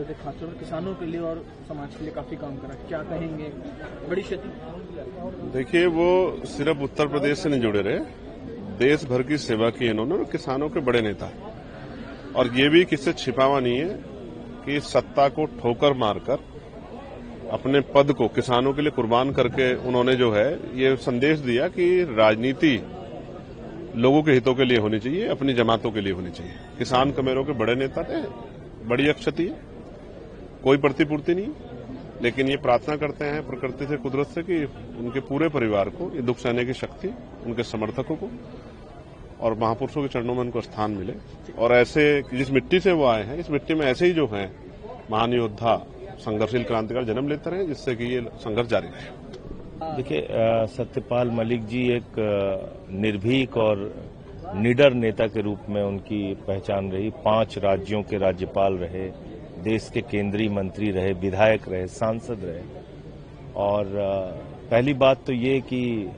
थे, खासतौर पर किसानों के लिए और समाज के लिए काफी काम करा, क्या कहेंगे? बड़ी क्षति। देखिए, वो सिर्फ उत्तर प्रदेश से नहीं जुड़े रहे, देश भर की सेवा की इन्होंने, किसानों के बड़े नेता। और ये भी किससे छिपावा नहीं है कि सत्ता को ठोकर मारकर अपने पद को किसानों के लिए कुर्बान करके उन्होंने जो है ये संदेश दिया कि राजनीति लोगों के हितों के लिए होनी चाहिए, अपनी जमातों के लिए होनी चाहिए। किसान कमेरों के बड़े नेता थे, बड़ी क्षति है, कोई प्रतिपूर्ति नहीं। लेकिन ये प्रार्थना करते हैं प्रकृति से, कुदरत से, कि उनके पूरे परिवार को ये दुख सहने की शक्ति, उनके समर्थकों को और महापुरुषों के चरणों में उनको स्थान मिले। और ऐसे जिस मिट्टी से वो आए हैं, इस मिट्टी में ऐसे ही जो हैं महान योद्धा, संघर्षशील क्रांतिकारी जन्म लेते रहे, जिससे कि ये संघर्ष जारी रहे। देखिए, सत्यपाल मलिक जी एक निर्भीक और निडर नेता के रूप में उनकी पहचान रही। 5 राज्यों के राज्यपाल रहे, देश के केंद्रीय मंत्री रहे, विधायक रहे, सांसद रहे। और पहली बात तो ये कि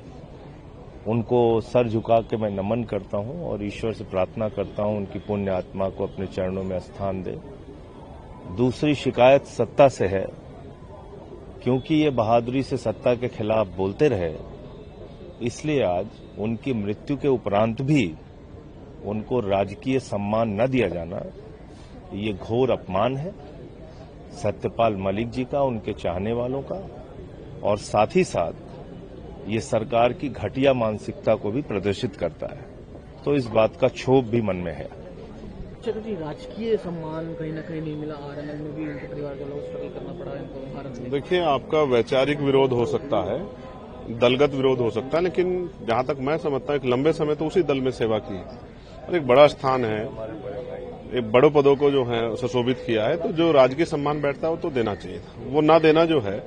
उनको सर झुका के मैं नमन करता हूं और ईश्वर से प्रार्थना करता हूं उनकी पुण्य आत्मा को अपने चरणों में स्थान दे। दूसरी शिकायत सत्ता से है, क्योंकि ये बहादुरी से सत्ता के खिलाफ बोलते रहे, इसलिए आज उनकी मृत्यु के उपरांत भी उनको राजकीय सम्मान न दिया जाना ये घोर अपमान है सत्यपाल मलिक जी का, उनके चाहने वालों का, और साथ ही साथ ये सरकार की घटिया मानसिकता को भी प्रदर्शित करता है। तो इस बात का क्षोभ भी मन में है। चलो जी, राजकीय सम्मान कहीं न कहीं नहीं मिला, आरएनएल में भी उनके परिवार के लोग स्ट्रगल करना पड़ा इनको भारत में। देखिए, आपका वैचारिक विरोध हो सकता है, दलगत विरोध हो सकता है, लेकिन जहां तक मैं समझता हूं एक लंबे समय तो उसी दल में सेवा की और एक बड़ा स्थान है, एक बड़े पदों को जो है सुशोभित किया है, तो जो राजकीय सम्मान बैठता है वो तो देना चाहिए था। वो ना देना जो है,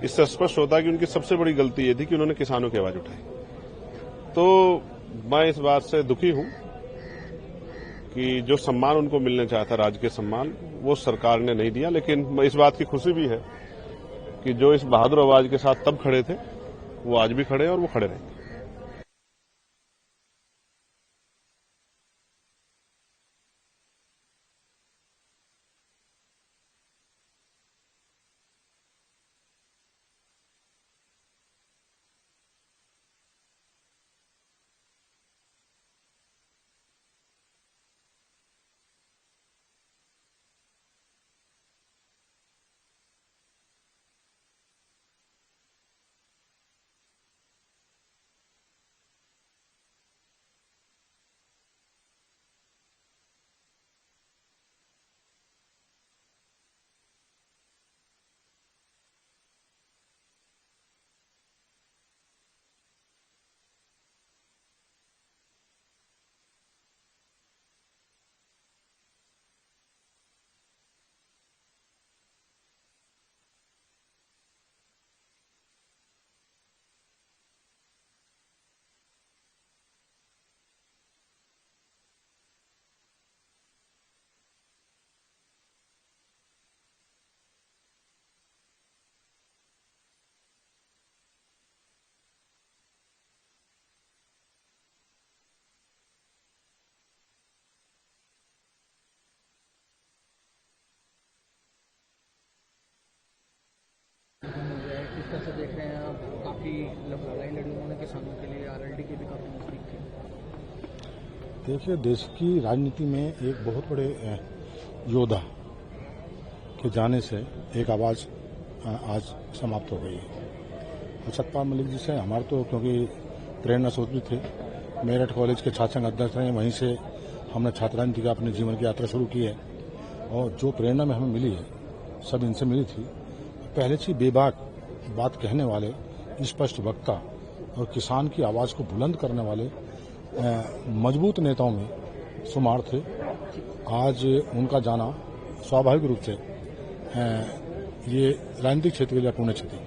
इससे स्पष्ट होता है कि उनकी सबसे बड़ी गलती ये थी कि उन्होंने किसानों की आवाज उठाई। तो मैं इस बात से दुखी हूं कि जो सम्मान उनको मिलने चाहता, राजकीय सम्मान, वो सरकार ने नहीं दिया। लेकिन इस बात की खुशी भी है कि जो इस बहादुर आवाज के साथ तब खड़े थे, वो आज भी खड़े हैं और वो खड़े रहेंगे। से देख रहे हैं आप, काफी लड़ाई लड़ी उन्होंने किसानों के लिए, आरएलडी के भी काफी नजदीक थे। देखिए, देश की राजनीति में एक बहुत बड़े योद्धा के जाने से एक आवाज आज समाप्त हो गई है। और सत्यपाल मलिक जी से हमारे तो क्योंकि प्रेरणा स्रोत भी थे, मेरठ कॉलेज के छात्र संघ अध्यक्ष रहे, वहीं से हमने छात्र राजनीति का अपने जीवन की यात्रा शुरू की है। और जो प्रेरणा में हमें मिली है, सब इनसे मिली थी। पहले से बेबाक बात कहने वाले, स्पष्ट वक्ता और किसान की आवाज को बुलंद करने वाले मजबूत नेताओं में शुमार थे। आज उनका जाना स्वाभाविक रूप से ये राजनीतिक क्षेत्र के लिए अपूर्णीय क्षति।